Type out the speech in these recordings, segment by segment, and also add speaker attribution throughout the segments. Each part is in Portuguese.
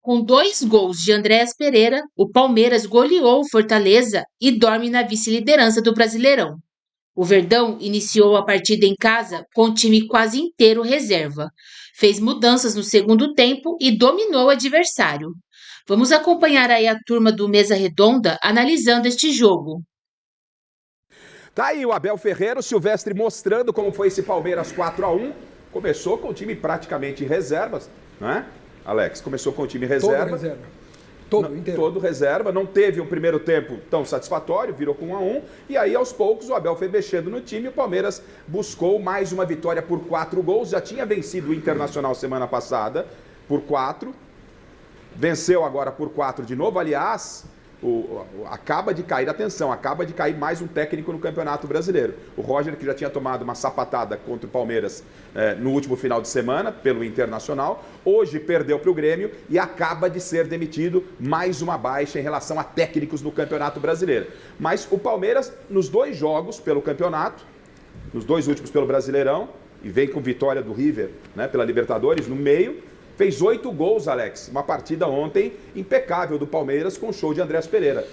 Speaker 1: Com 2 gols de Andréas Pereira, o Palmeiras goleou o Fortaleza e dorme na vice-liderança do Brasileirão. O Verdão iniciou a partida em casa com o time quase inteiro reserva. Fez mudanças no segundo tempo e dominou o adversário. Vamos acompanhar aí a turma do Mesa Redonda analisando este jogo.
Speaker 2: Tá aí o Abel Ferreira, o Silvestre mostrando como foi esse Palmeiras 4-1. Começou com o time praticamente em reservas, né, Alex? Começou com o time reserva.
Speaker 3: Todo reserva. Todo, inteiro.
Speaker 2: Todo reserva, não teve um primeiro tempo tão satisfatório, virou com 1-1, e aí aos poucos o Abel foi mexendo no time e o Palmeiras buscou mais uma vitória por 4 gols, já tinha vencido o Internacional semana passada por 4, venceu agora por 4 de novo, aliás, acaba de cair, atenção, acaba de cair mais um técnico no Campeonato Brasileiro. O Roger, que já tinha tomado uma sapatada contra o Palmeiras no último final de semana, pelo Internacional, hoje perdeu para o Grêmio e acaba de ser demitido, mais uma baixa em relação a técnicos no Campeonato Brasileiro. Mas o Palmeiras, nos 2 jogos pelo campeonato, nos 2 últimos pelo Brasileirão, e vem com vitória do River, né, pela Libertadores, no meio, fez 8 gols, Alex. Uma partida ontem impecável do Palmeiras com o show de Andréas Pereira.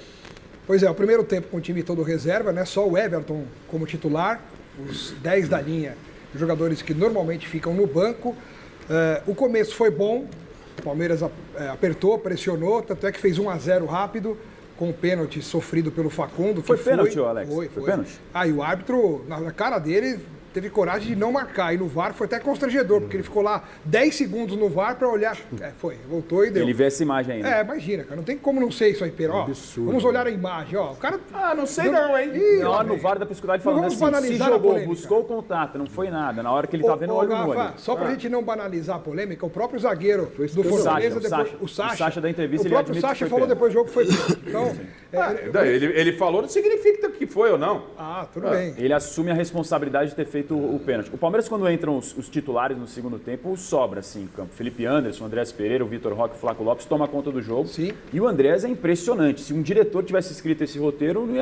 Speaker 3: Pois é, o primeiro tempo com o time todo reserva, né? Só o Everton como titular, os 10 da linha, jogadores que normalmente ficam no banco. O começo foi bom, o Palmeiras apertou, pressionou, tanto é que fez 1-0 rápido, com o pênalti sofrido pelo Facundo.
Speaker 4: Foi pênalti, Alex?
Speaker 3: Foi
Speaker 4: pênalti?
Speaker 3: E o árbitro, na cara dele, teve coragem de não marcar. E no VAR foi até constrangedor, porque ele ficou lá 10 segundos no VAR para olhar. Voltou e deu.
Speaker 4: Ele vê essa imagem aí, né?
Speaker 3: Imagina, cara. Não tem como não ser isso aí, Pedro. Vamos olhar a imagem, ó. O cara...
Speaker 2: não sei não, hein?
Speaker 4: Não, no VAR da dificuldade falando assim, se jogou, buscou o contato, não foi nada. Na hora que ele tá vendo o olho no olho.
Speaker 3: Só pra gente não banalizar a polêmica, o próprio zagueiro do Fortaleza,
Speaker 4: o Sacha da entrevista,
Speaker 3: o próprio Sacha falou depois do jogo que foi pênalti. Então,
Speaker 2: ele falou, não significa que foi ou não.
Speaker 3: Tudo bem.
Speaker 4: Ele assume a responsabilidade de ter feito o pênalti. O Palmeiras, quando entram os titulares no segundo tempo, sobra assim em campo. Felipe Anderson, Andréas Pereira, o Vitor Roque, o Flaco Lopes toma conta do jogo.
Speaker 3: Sim.
Speaker 4: E o Andréas é impressionante. Se um diretor tivesse escrito esse roteiro, não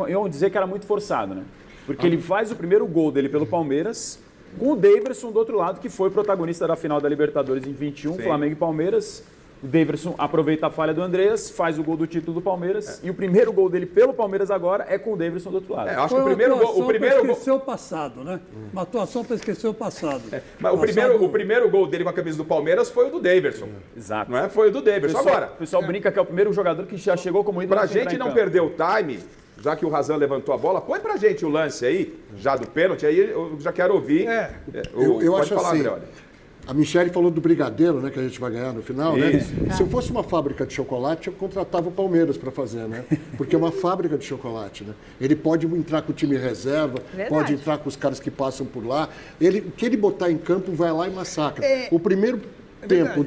Speaker 4: iam dizer que era muito forçado, né? Porque ele faz o primeiro gol dele pelo Palmeiras com o Daverson do outro lado, que foi protagonista da final da Libertadores em 21, Flamengo e Palmeiras. O Daverson aproveita a falha do Andreas, faz o gol do título do Palmeiras e o primeiro gol dele pelo Palmeiras agora é com o Daverson do outro lado.
Speaker 2: Acho que o primeiro gol...
Speaker 5: esquecer o passado, né? Uma atuação para esquecer o passado.
Speaker 2: Mas o primeiro gol dele com a camisa do Palmeiras foi o do Daverson.
Speaker 4: Exato.
Speaker 2: Não é? Foi o do Daverson. Agora,
Speaker 4: o pessoal brinca que é o primeiro jogador que já chegou como ídolo.
Speaker 2: Pra gente não perder o time, já que o Razan levantou a bola, põe pra gente o lance aí, já do pênalti, aí eu já quero ouvir.
Speaker 6: Eu acho assim... A Michele falou do brigadeiro, né, que a gente vai ganhar no final, né? Se eu fosse uma fábrica de chocolate, eu contratava o Palmeiras para fazer, né? Porque é uma fábrica de chocolate, né? Ele pode entrar com o time reserva, pode entrar com os caras que passam por lá. O que ele botar em campo vai lá e massacra. O primeiro tempo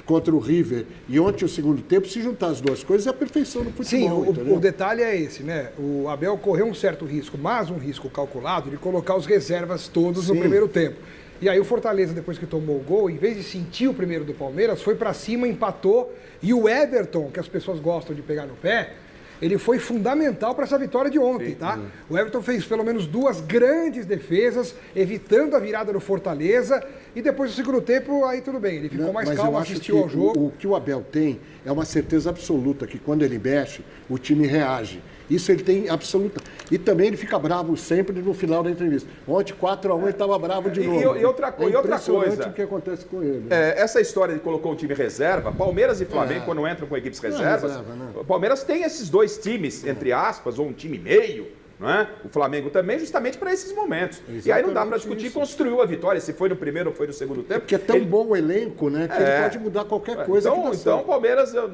Speaker 6: contra o River e ontem o segundo tempo, se juntar as duas coisas, é a perfeição do futebol.
Speaker 3: Sim, o detalhe é esse, né? O Abel correu um certo risco, mas um risco calculado de colocar os reservas todos no primeiro tempo. E aí o Fortaleza, depois que tomou o gol, em vez de sentir o primeiro do Palmeiras, foi pra cima, empatou. E o Everton, que as pessoas gostam de pegar no pé, ele foi fundamental para essa vitória de ontem, tá? O Everton fez pelo menos 2 grandes defesas, evitando a virada do Fortaleza. E depois do segundo tempo, aí tudo bem. Ele ficou mais calmo, assistiu ao jogo.
Speaker 6: O que o Abel tem é uma certeza absoluta que quando ele mexe, o time reage. Isso ele tem absoluta. E também ele fica bravo sempre no final da entrevista. Ontem, 4-1, ele estava bravo de novo.
Speaker 2: E outra coisa.
Speaker 6: O que acontece com ele.
Speaker 2: Essa história de colocou um time reserva, Palmeiras e Flamengo, quando entram com equipes reservas, o Palmeiras tem esses 2 times, entre aspas, ou um time meio, não é? O Flamengo também, justamente para esses momentos. Exatamente. E aí não dá para discutir, construiu a vitória, se foi no primeiro ou foi no segundo tempo.
Speaker 6: Porque é tão bom o elenco, né, que ele pode mudar qualquer coisa.
Speaker 2: Então o Palmeiras, eu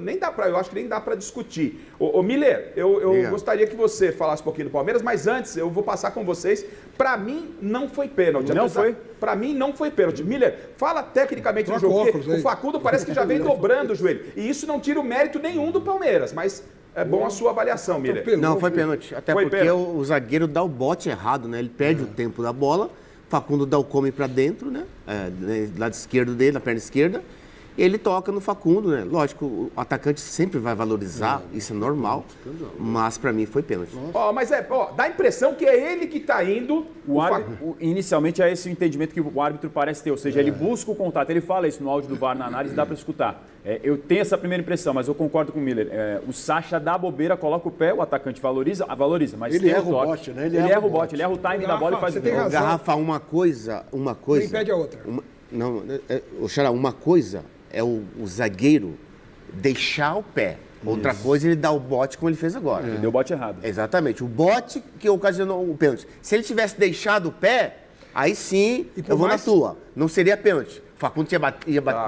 Speaker 2: acho que nem dá para discutir. Ô Miller, eu gostaria que você falasse um pouquinho do Palmeiras, mas antes eu vou passar com vocês. Para mim, não foi pênalti.
Speaker 4: Não foi?
Speaker 2: Para mim, não foi pênalti. Miller, fala tecnicamente do jogo, porque o Facundo parece que já vem dobrando o joelho. E isso não tira o mérito nenhum do Palmeiras, mas... É bom a sua avaliação, Miller.
Speaker 7: Não, foi pênalti. Até porque o zagueiro dá o bote errado, né? Ele perde o tempo da bola. Facundo dá o come para dentro, né? Lado esquerdo dele, na perna esquerda. ele toca no Facundo, né? Lógico, o atacante sempre vai valorizar, isso é normal, mas para mim foi pênalti.
Speaker 2: Mas dá a impressão que é ele que está indo.
Speaker 4: Inicialmente é esse o entendimento que o árbitro parece ter, ou seja, ele busca o contato, ele fala isso no áudio do VAR na análise, dá para escutar. Eu tenho essa primeira impressão, mas eu concordo com o Miller. O Sacha dá a bobeira, coloca o pé, o atacante valoriza, mas
Speaker 6: ele erra o bote, né?
Speaker 4: Ele erra o bote, ele erra o timing da bola e faz o gol.
Speaker 7: Garrafa, uma coisa...
Speaker 3: Não impede a outra.
Speaker 7: Xará, uma coisa é o zagueiro deixar o pé. Outra coisa, ele dá o bote como ele fez agora.
Speaker 4: Ele deu o bote errado.
Speaker 7: Exatamente. O bote que ocasionou o pênalti. Se ele tivesse deixado o pé, aí sim, eu vou na tua. Não seria pênalti. O Facundo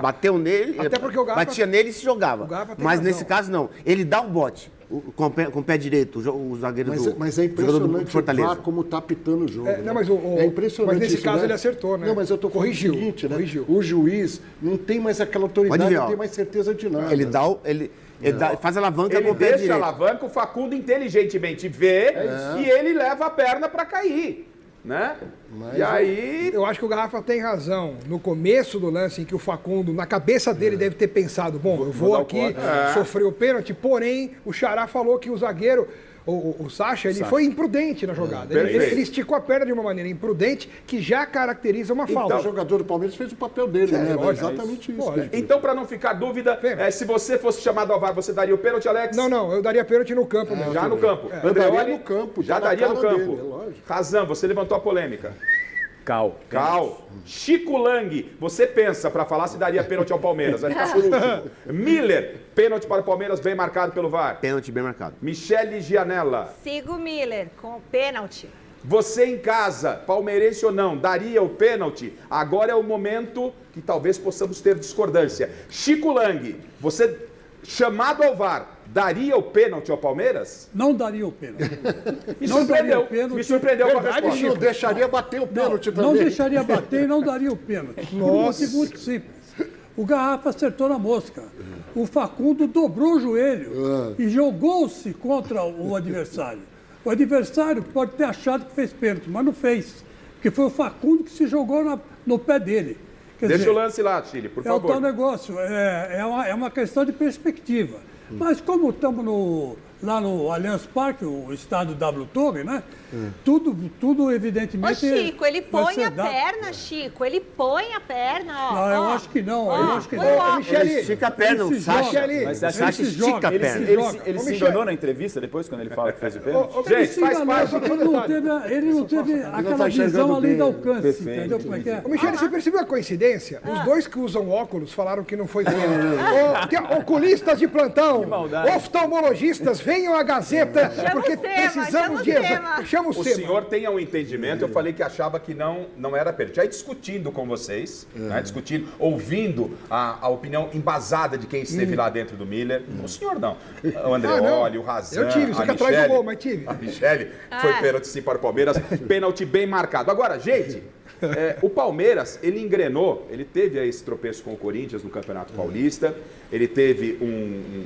Speaker 7: bateu nele,
Speaker 3: até porque o Garrafa,
Speaker 7: batia nele e se jogava. Mas nesse caso, não. Ele dá o bote. Com o pé direito, o zagueiro
Speaker 6: mas é impressionante
Speaker 7: Fortaleza.
Speaker 6: o VAR como está apitando o jogo.
Speaker 3: É impressionante. Mas nesse
Speaker 6: isso,
Speaker 3: caso
Speaker 6: né?
Speaker 3: ele acertou, né?
Speaker 6: Não, mas eu tô corrigindo o seguinte, né? O juiz não tem mais aquela autoridade, não tem mais certeza de nada.
Speaker 7: Ele dá faz a alavanca com o pé
Speaker 2: direito. Ele
Speaker 7: direito.
Speaker 2: deixa a alavanca, o Facundo inteligentemente vê e ele leva a perna para cair. Né? E aí...
Speaker 3: Eu acho que o Garrafa tem razão. No começo do lance, em que o Facundo, na cabeça dele, deve ter pensado, bom, eu vou aqui sofrer o pênalti, porém, o Xará falou que o zagueiro, o Sacha, ele foi imprudente na jogada. Ele esticou a perna de uma maneira imprudente, que já caracteriza uma falta.
Speaker 6: Então, o jogador do Palmeiras fez o papel dele, né? Exatamente isso.
Speaker 2: Então, para não ficar dúvida, se você fosse chamado ao VAR, você daria o pênalti, Alex?
Speaker 3: Não, eu daria pênalti no campo mesmo.
Speaker 2: Já no campo.
Speaker 6: Daria no campo.
Speaker 2: Já daria no campo. Razão, você levantou a polêmica. Cal. Chico Lang, você pensa para falar se daria pênalti ao Palmeiras. Vai ficar por último. Miller, pênalti para o Palmeiras, bem marcado pelo VAR.
Speaker 7: Pênalti bem marcado.
Speaker 2: Michele Gianella.
Speaker 8: Sigo o Miller com pênalti.
Speaker 2: Você em casa, palmeirense ou não, daria o pênalti? Agora é o momento que talvez possamos ter discordância. Chico Lang, você chamado ao VAR, daria o pênalti ao Palmeiras?
Speaker 5: Não daria o pênalti.
Speaker 2: Me surpreendeu com a resposta.
Speaker 6: Não deixaria bater o pênalti também.
Speaker 5: Não deixaria bater e não daria o pênalti. Por um motivo muito simples. O Garrafa acertou na mosca. O Facundo dobrou o joelho e jogou-se contra o adversário. O adversário pode ter achado que fez pênalti, mas não fez. Porque foi o Facundo que se jogou no pé dele.
Speaker 2: Deixa o lance lá, Chile, por favor.
Speaker 5: É o tal negócio. É uma questão de perspectiva. Mas como estamos lá no Allianz Parque, o estádio W Torre, né? Tudo evidentemente...
Speaker 8: Ô, Chico, ele põe a perna, Chico. Ele põe a perna, ó.
Speaker 5: Não, eu acho que não. Eu acho que não.
Speaker 3: Michele,
Speaker 7: Ele estica a perna, o Sacha.
Speaker 4: Mas você acha
Speaker 7: Sacha estica a perna.
Speaker 4: Ele se enganou na entrevista depois, quando ele fala que fez o pênalti?
Speaker 2: Gente, faz parte.
Speaker 5: Ele não teve aquela visão ali do alcance, entendeu como é que é?
Speaker 3: Ô, Michele, você percebeu a coincidência? Os dois que usam óculos falaram que não foi pênalti. Oculistas de plantão, oftalmologistas, venham à Gazeta, porque precisamos de... Chama
Speaker 2: o senhor tenha um entendimento, eu falei que achava que não era pênalti. Aí discutindo com vocês, né, ouvindo a opinião embasada de quem esteve lá dentro do Miller. O senhor não. O Andreoli, o Razan,
Speaker 3: eu tive, só que atrás do gol, mas tive.
Speaker 2: A Michele foi pênalti sim para o Palmeiras, pênalti bem marcado. Agora, gente, o Palmeiras, ele engrenou, ele teve esse tropeço com o Corinthians no Campeonato Paulista, ele teve um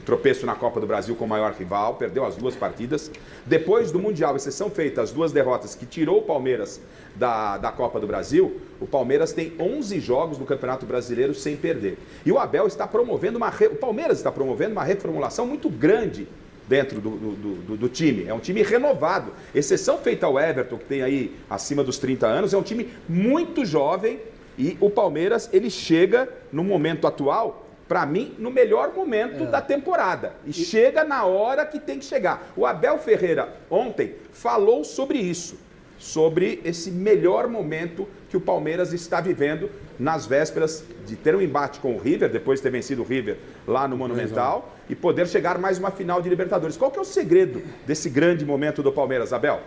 Speaker 2: tropeço na Copa do Brasil com o maior rival, perdeu as 2 partidas. Depois do Mundial, exceção feita, as 2 derrotas que tirou o Palmeiras da Copa do Brasil, o Palmeiras tem 11 jogos no Campeonato Brasileiro sem perder. E o Abel está promovendo o Palmeiras está promovendo uma reformulação muito grande dentro do time. É um time renovado. Exceção feita ao Everton, que tem aí acima dos 30 anos, é um time muito jovem e o Palmeiras, ele chega no momento atual, para mim, no melhor momento da temporada. E chega na hora que tem que chegar. O Abel Ferreira, ontem, falou sobre isso. Sobre esse melhor momento que o Palmeiras está vivendo nas vésperas de ter um embate com o River, depois de ter vencido o River lá no Monumental, e poder chegar mais uma final de Libertadores. Qual que é o segredo desse grande momento do Palmeiras, Abel?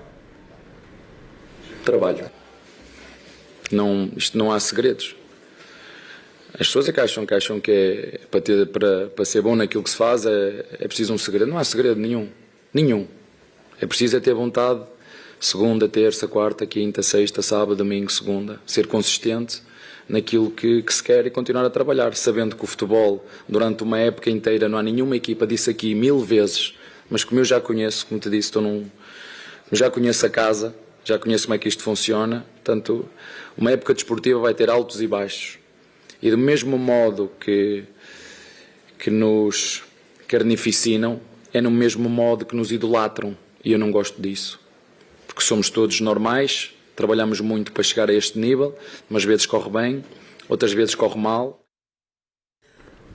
Speaker 9: Trabalho. Isto não há segredos. As pessoas é que acham que para ser bom naquilo que se faz é preciso um segredo. Não há segredo nenhum. É preciso ter vontade. Segunda, terça, quarta, quinta, sexta, sábado, domingo, segunda. Ser consistente naquilo que se quer e continuar a trabalhar, sabendo que o futebol, durante uma época inteira, não há nenhuma equipa, disse aqui 1000 vezes, mas como eu já conheço, como te disse, já conheço a casa, já conheço como é que isto funciona, portanto, uma época desportiva vai ter altos e baixos. E do mesmo modo que nos carnificinam, é no mesmo modo que nos idolatram. E eu não gosto disso. Porque somos todos normais, trabalhamos muito para chegar a este nível, umas vezes corre bem, outras vezes corre mal.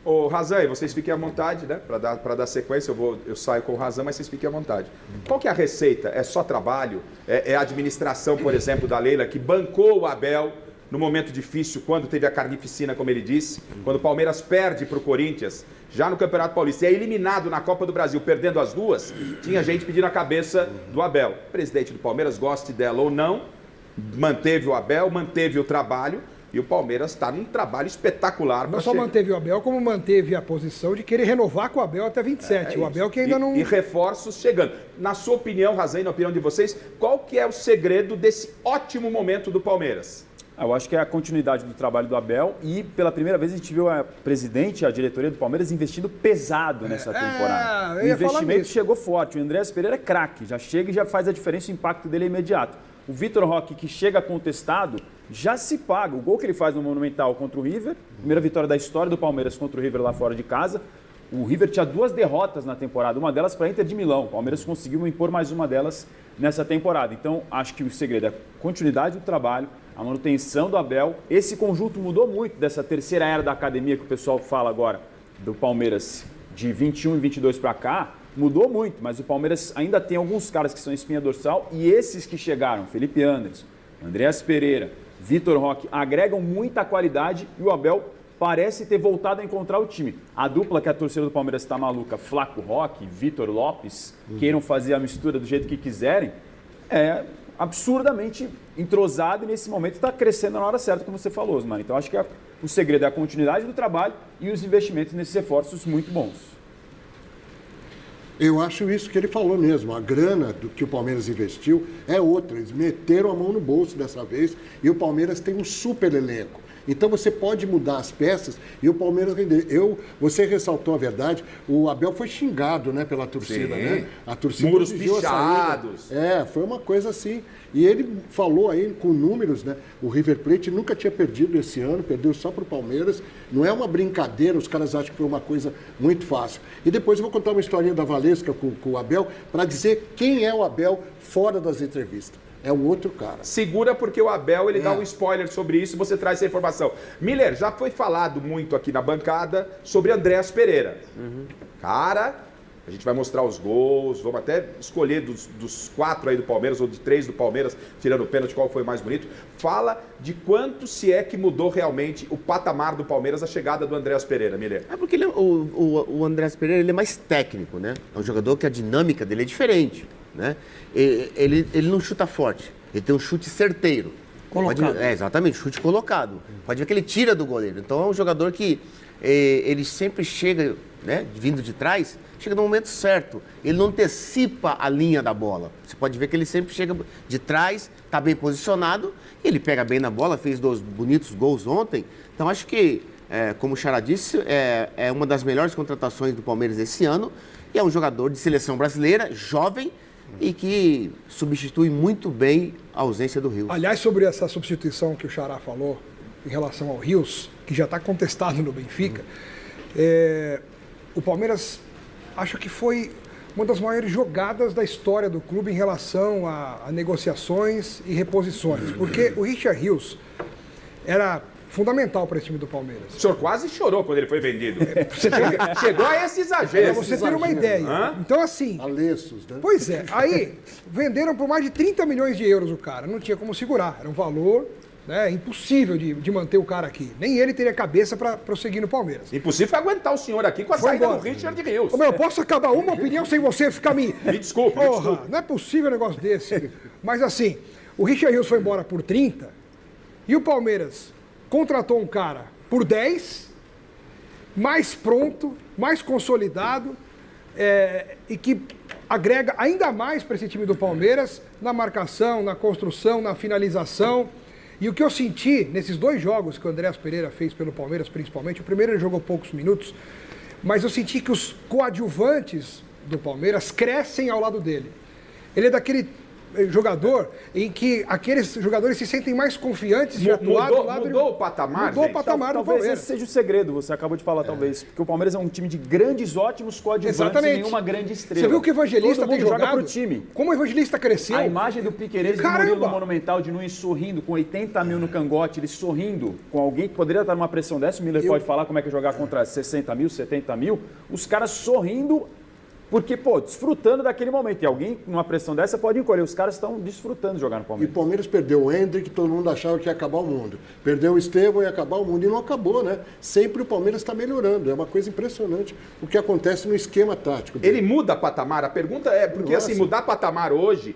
Speaker 2: Ô, Razan, vocês fiquem à vontade, né? Para dar sequência, eu saio com o Razan, mas vocês fiquem à vontade. Qual que é a receita? É só trabalho? É a administração, por exemplo, da Leila, que bancou o Abel no momento difícil, quando teve a carnificina, como ele disse, quando o Palmeiras perde para o Corinthians, já no Campeonato Paulista, e é eliminado na Copa do Brasil, perdendo as duas, tinha gente pedindo a cabeça do Abel. O presidente do Palmeiras, goste dela ou não, manteve o Abel, manteve o trabalho, e o Palmeiras está num trabalho espetacular.
Speaker 3: Não só manteve o Abel, como manteve a posição de querer renovar com o Abel até 27. O Abel que ainda não...
Speaker 2: E reforços chegando. Na sua opinião, Razan, na opinião de vocês, qual que é o segredo desse ótimo momento do Palmeiras?
Speaker 4: Eu acho que é a continuidade do trabalho do Abel e pela primeira vez a gente viu a presidente, a diretoria do Palmeiras investindo pesado nessa temporada. O investimento chegou forte. O Andrés Pereira é craque, já chega e já faz a diferença, o impacto dele é imediato. O Vitor Roque, que chega contestado, já se paga. O gol que ele faz no Monumental contra o River, primeira vitória da história do Palmeiras contra o River lá fora de casa. O River tinha 2 derrotas na temporada, uma delas para a Inter de Milão. O Palmeiras conseguiu impor mais uma delas nessa temporada. Então, acho que o segredo é a continuidade do trabalho, a manutenção do Abel. Esse conjunto mudou muito dessa terceira era da academia que o pessoal fala agora, do Palmeiras de 21 e 22 para cá, mudou muito, mas o Palmeiras ainda tem alguns caras que são espinha dorsal e esses que chegaram, Felipe Anderson, Andreas Pereira, Vitor Roque, agregam muita qualidade e o Abel parece ter voltado a encontrar o time. A dupla que a torcida do Palmeiras está maluca, Flaco Roque, Vitor Lopes, queiram fazer a mistura do jeito que quiserem, é absurdamente entrosado e nesse momento está crescendo na hora certa, como você falou, Osmar. Então acho que o segredo é a continuidade do trabalho e os investimentos nesses reforços muito bons.
Speaker 6: Eu acho isso que ele falou mesmo. A grana do que o Palmeiras investiu é outra. Eles meteram a mão no bolso dessa vez e o Palmeiras tem um super elenco. Então você pode mudar as peças e o Palmeiras render. Você ressaltou a verdade, o Abel foi xingado, né, pela torcida, né? A torcida
Speaker 2: muros pichados.
Speaker 6: Foi uma coisa assim. E ele falou aí com números, né? O River Plate nunca tinha perdido esse ano, perdeu só para o Palmeiras. Não é uma brincadeira, os caras acham que foi uma coisa muito fácil. E depois eu vou contar uma historinha da Valesca com o Abel para dizer quem é o Abel fora das entrevistas. É um outro cara.
Speaker 2: Segura porque o Abel, ele dá um spoiler sobre isso, você traz essa informação. Miller, já foi falado muito aqui na bancada sobre Andreas Pereira. Cara, a gente vai mostrar os gols, vamos até escolher dos 4 aí do Palmeiras, ou de 3 do Palmeiras, tirando o pênalti, qual foi o mais bonito. Fala de quanto se é que mudou realmente o patamar do Palmeiras, a chegada do Andreas Pereira, Miller.
Speaker 7: É porque o Andreas Pereira ele é mais técnico, né? É um jogador que a dinâmica dele é diferente, né? Ele não chuta forte, ele tem um chute certeiro.
Speaker 5: Colocado.
Speaker 7: Exatamente, chute colocado. Pode ver que ele tira do goleiro. Então é um jogador que ele sempre chega, né, vindo de trás, chega no momento certo. Ele não antecipa a linha da bola. Você pode ver que ele sempre chega de trás, está bem posicionado, e ele pega bem na bola, fez 2 bonitos gols ontem. Então acho que, como o Xará disse, é uma das melhores contratações do Palmeiras esse ano. E é um jogador de seleção brasileira, jovem, e que substitui muito bem a ausência do Rios.
Speaker 3: Aliás, sobre essa substituição que o Xará falou em relação ao Rios, que já está contestado no Benfica, o Palmeiras acho que foi uma das maiores jogadas da história do clube em relação a negociações e reposições, porque o Richard Rios era fundamental para esse time do Palmeiras.
Speaker 2: O senhor quase chorou quando ele foi vendido. Chegou a esse exagero.
Speaker 3: Para você ter uma ideia. Então, assim...
Speaker 6: Alessos, né?
Speaker 3: Pois é. Aí, venderam por mais de 30 milhões de euros o cara. Não tinha como segurar. Era um valor, né, impossível de manter o cara aqui. Nem ele teria cabeça para prosseguir no Palmeiras.
Speaker 2: Impossível aguentar o senhor aqui com a saída do Richard Rios.
Speaker 3: Eu posso acabar uma opinião sem você ficar me...
Speaker 2: Me desculpe.
Speaker 3: Não é possível um negócio desse. Mas, assim, o Richard Rios foi embora por 30 e o Palmeiras contratou um cara por 10, mais pronto, mais consolidado, e que agrega ainda mais para esse time do Palmeiras na marcação, na construção, na finalização. E o que eu senti nesses 2 jogos que o Andreas Pereira fez pelo Palmeiras, principalmente, o primeiro ele jogou poucos minutos, mas eu senti que os coadjuvantes do Palmeiras crescem ao lado dele. Ele é daquele jogador em que aqueles jogadores se sentem mais confiantes de atuar do lado...
Speaker 2: Mudou o patamar,
Speaker 3: Mudou o
Speaker 2: gente?
Speaker 3: patamar do
Speaker 4: Talvez
Speaker 3: Palmeiras.
Speaker 4: esse seja o segredo, você acabou de falar, talvez. Porque o Palmeiras é um time de grandes, ótimos coadjuvantes
Speaker 3: Exatamente.
Speaker 4: e nenhuma grande estrela.
Speaker 3: Você viu que o Evangelista
Speaker 4: Todo mundo
Speaker 3: tem
Speaker 4: joga
Speaker 3: jogado?
Speaker 4: pro time.
Speaker 3: Como o Evangelista cresceu?
Speaker 4: A imagem do Piquerez e do Murilo no Monumental, de Nunes sorrindo, com 80 mil no cangote, ele sorrindo com alguém que poderia estar numa pressão dessa, o Miller pode falar como é que é jogar contra 60 mil, 70 mil, os caras sorrindo, porque, pô, desfrutando daquele momento. E alguém numa pressão dessa pode encolher. Os caras estão desfrutando de jogar no
Speaker 6: E o
Speaker 4: Palmeiras.
Speaker 6: Palmeiras perdeu o Hendrick, todo mundo achava que ia acabar o mundo. Perdeu o Estevão e ia acabar o mundo. E não acabou, né? Sempre o Palmeiras está melhorando. É uma coisa impressionante o que acontece no esquema tático dele.
Speaker 2: Ele muda patamar? A pergunta é, porque assim, mudar patamar hoje,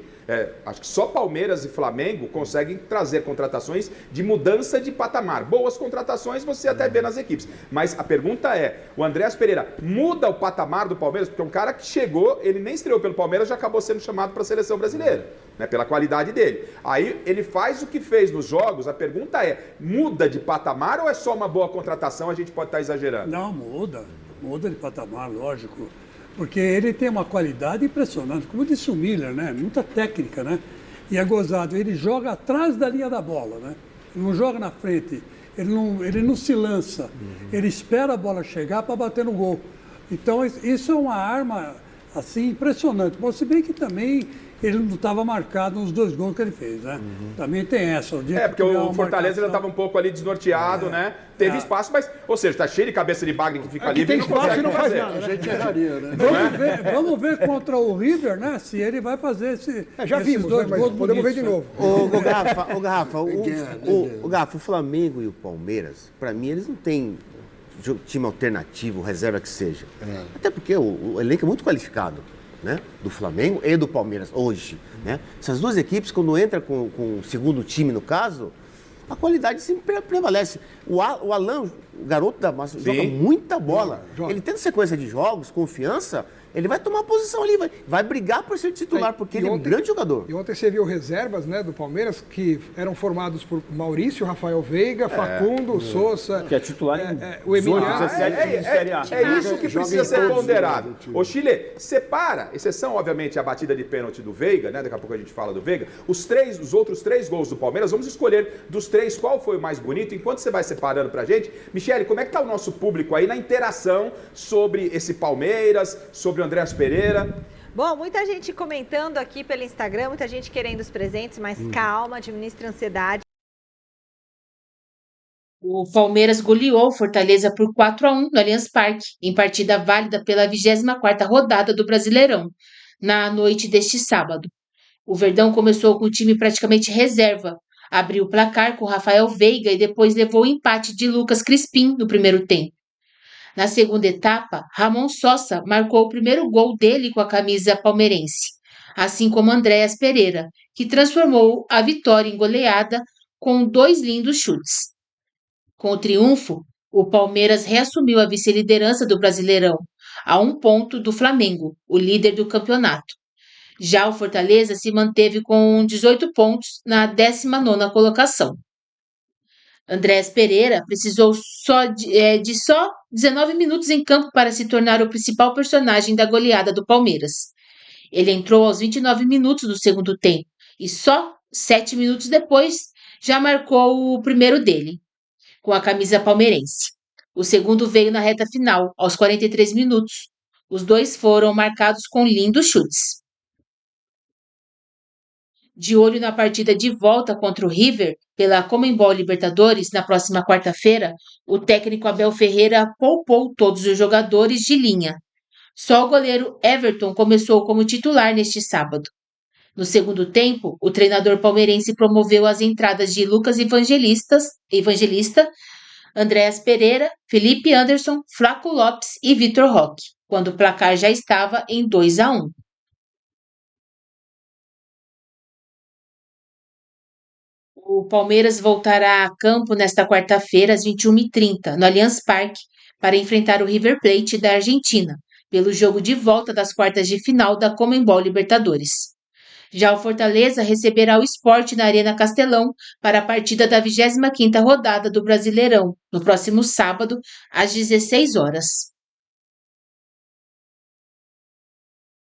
Speaker 2: acho que só Palmeiras e Flamengo conseguem trazer contratações de mudança de patamar. Boas contratações você até vê nas equipes. Mas a pergunta é, o Andréas Pereira muda o patamar do Palmeiras? Porque um cara que chegou, ele nem estreou pelo Palmeiras, já acabou sendo chamado para a seleção brasileira, né, pela qualidade dele. Aí ele faz o que fez nos jogos, a pergunta é, muda de patamar ou é só uma boa contratação, a gente pode estar exagerando?
Speaker 5: Não, muda de patamar, lógico. Porque ele tem uma qualidade impressionante, como disse o Miller, né? Muita técnica, né? E é gozado, ele joga atrás da linha da bola, né? Ele não joga na frente, ele não se lança, ele espera a bola chegar para bater no gol. Então isso é uma arma assim impressionante. Mas se bem que também ele não estava marcado nos 2 gols que ele fez, né? Também tem essa.
Speaker 2: Porque o Fortaleza ainda estava um pouco ali desnorteado, né? Teve espaço, mas, ou seja, está cheio de cabeça de bagre que fica livre e não consegue
Speaker 3: não faz
Speaker 2: fazer.
Speaker 3: nada,
Speaker 6: A gente erraria, né?
Speaker 5: Vamos ver contra o River, né? Se ele vai fazer
Speaker 3: Já
Speaker 5: esses
Speaker 3: vimos,
Speaker 5: 2
Speaker 3: né? Mas
Speaker 5: gols
Speaker 3: podemos ver
Speaker 5: bonitos,
Speaker 3: de novo.
Speaker 7: O Garrafa, o Flamengo e o Palmeiras, para mim, eles não têm time alternativo, reserva que seja. Até porque o elenco é muito qualificado, né? Do Flamengo e do Palmeiras hoje, né? Essas duas equipes, quando entra com o segundo time, no caso, a qualidade sempre prevalece. O Alan, o garoto da massa, joga muita bola.
Speaker 3: Joga.
Speaker 7: Ele tendo sequência de jogos, confiança, ele vai tomar posição ali, vai brigar por ser titular, porque ele é um grande jogador.
Speaker 3: E ontem você viu reservas, né, do Palmeiras, que eram formados por Maurício, Rafael Veiga, Facundo, Sousa.
Speaker 4: Que é titular em
Speaker 3: o Emiliano.
Speaker 4: 17 de Série A.
Speaker 2: É isso que
Speaker 6: Joga
Speaker 2: precisa
Speaker 6: em
Speaker 2: ser
Speaker 6: todos,
Speaker 2: ponderado.
Speaker 6: né,
Speaker 2: Ô Chile, separa, exceção obviamente a batida de pênalti do Veiga, né? Daqui a pouco a gente fala do Veiga. Os outros 3 gols do Palmeiras, vamos escolher dos 3 qual foi o mais bonito. Enquanto você vai separando pra gente, Michele, como é que tá o nosso público aí na interação sobre esse Palmeiras, sobre o Andréas Pereira?
Speaker 8: Bom, muita gente comentando aqui pelo Instagram, muita gente querendo os presentes, mas calma, administre a ansiedade.
Speaker 1: O Palmeiras goleou Fortaleza por 4-1 no Allianz Parque, em partida válida pela 24ª rodada do Brasileirão, na noite deste sábado. O Verdão começou com o time praticamente reserva, abriu o placar com Rafael Veiga e depois levou o empate de Lucas Crispim no primeiro tempo. Na segunda etapa, Ramon Sosa marcou o primeiro gol dele com a camisa palmeirense, assim como Andréas Pereira, que transformou a vitória em goleada com 2 lindos chutes. Com o triunfo, o Palmeiras reassumiu a vice-liderança do Brasileirão, a 1 ponto do Flamengo, o líder do campeonato. Já o Fortaleza se manteve com 18 pontos na 19ª colocação. Andréas Pereira precisou de só 19 minutos em campo para se tornar o principal personagem da goleada do Palmeiras. Ele entrou aos 29 minutos do segundo tempo e só 7 minutos depois já marcou o primeiro dele, com a camisa palmeirense. O segundo veio na reta final, aos 43 minutos. Os 2 foram marcados com lindos chutes. De olho na partida de volta contra o River, pela Conmebol Libertadores, na próxima quarta-feira, o técnico Abel Ferreira poupou todos os jogadores de linha. Só o goleiro Everton começou como titular neste sábado. No segundo tempo, o treinador palmeirense promoveu as entradas de Lucas Evangelista, Andréas Pereira, Felipe Anderson, Flaco Lopes e Vitor Roque, quando o placar já estava em 2-1. O Palmeiras voltará a campo nesta quarta-feira, às 21h30, no Allianz Parque, para enfrentar o River Plate da Argentina, pelo jogo de volta das quartas de final da Conmebol Libertadores. Já o Fortaleza receberá o Sport na Arena Castelão para a partida da 25ª rodada do Brasileirão, no próximo sábado, às 16 horas.